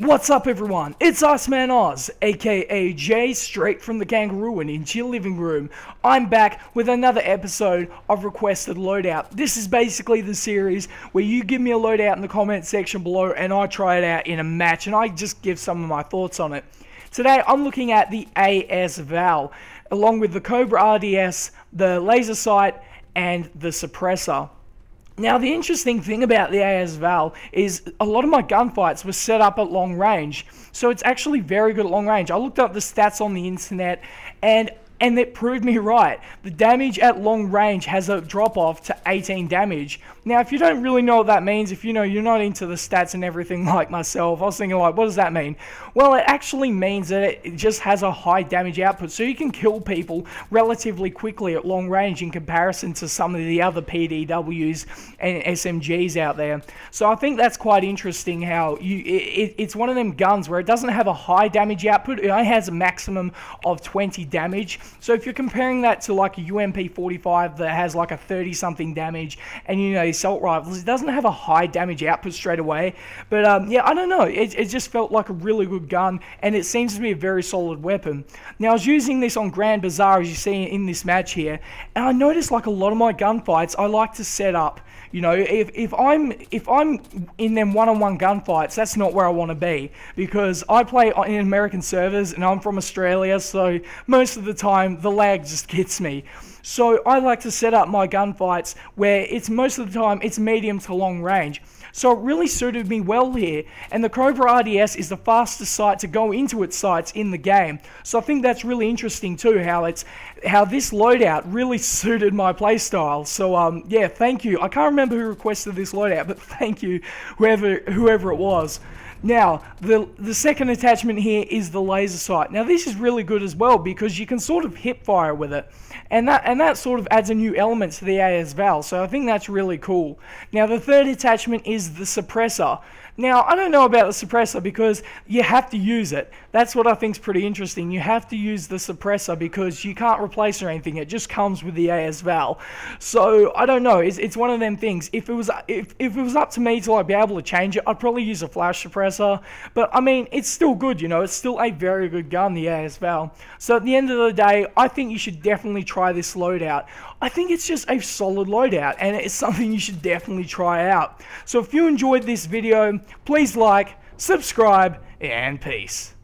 What's up everyone, it's Iceman Oz, aka Jay, straight from the Kangaroo and into your living room. I'm back with another episode of Requested Loadout. This is basically the series where you give me a loadout in the comment section below and I try it out in a match and I just give some of my thoughts on it. Today I'm looking at the as-val, along with the Cobra RDS, the laser sight and the suppressor. Now, the interesting thing about the as-val is a lot of my gunfights were set up at long range, so it's actually very good at long range. I looked up the stats on the internet, and it proved me right. The damage at long range has a drop-off to 18 damage. Now, if you don't really know what that means, if you're not into the stats and everything like myself, I was thinking like, what does that mean? Well, it actually means that it just has a high damage output, so you can kill people relatively quickly at long range in comparison to some of the other PDWs and SMGs out there. So I think that's quite interesting how it's one of them guns where it doesn't have a high damage output, it only has a maximum of 20 damage. So if you're comparing that to like a UMP45 that has like a 30 something damage and the assault rifles, it doesn't have a high damage output straight away. But yeah, I don't know, it just felt like a really good gun and it seems to be a very solid weapon. Now I was using this on Grand Bazaar as you see in this match here, and I noticed like a lot of my gunfights I like to set up. If I'm in them one-on-one gunfights, that's not where I want to be, because I play in American servers and I'm from Australia, so most of the time the lag just gets me. So I like to set up my gunfights where most of the time it's medium to long range. So it really suited me well here, and the Cobra RDS is the fastest sight to go into its sights in the game. So I think that's really interesting too, how this loadout really suited my playstyle. So yeah, thank you. I can't remember who requested this loadout, but thank you, whoever it was. Now, the second attachment here is the laser sight. Now this is really good as well because you can sort of hip fire with it. And that sort of adds a new element to the as-val, so I think that's really cool. Now the third attachment is the suppressor. Now I don't know about the suppressor because you have to use it. That's what I think is pretty interesting. You have to use the suppressor because you can't replace or anything. It just comes with the as-val. So I don't know. It's one of them things. If it was up to me to like be able to change it, I'd probably use a flash suppressor. But I mean, it's still good. It's still a very good gun, the as-val. So at the end of the day, I think you should definitely try this loadout. I think it's just a solid loadout and it's something you should definitely try out. So if you enjoyed this video, please like, subscribe, and peace.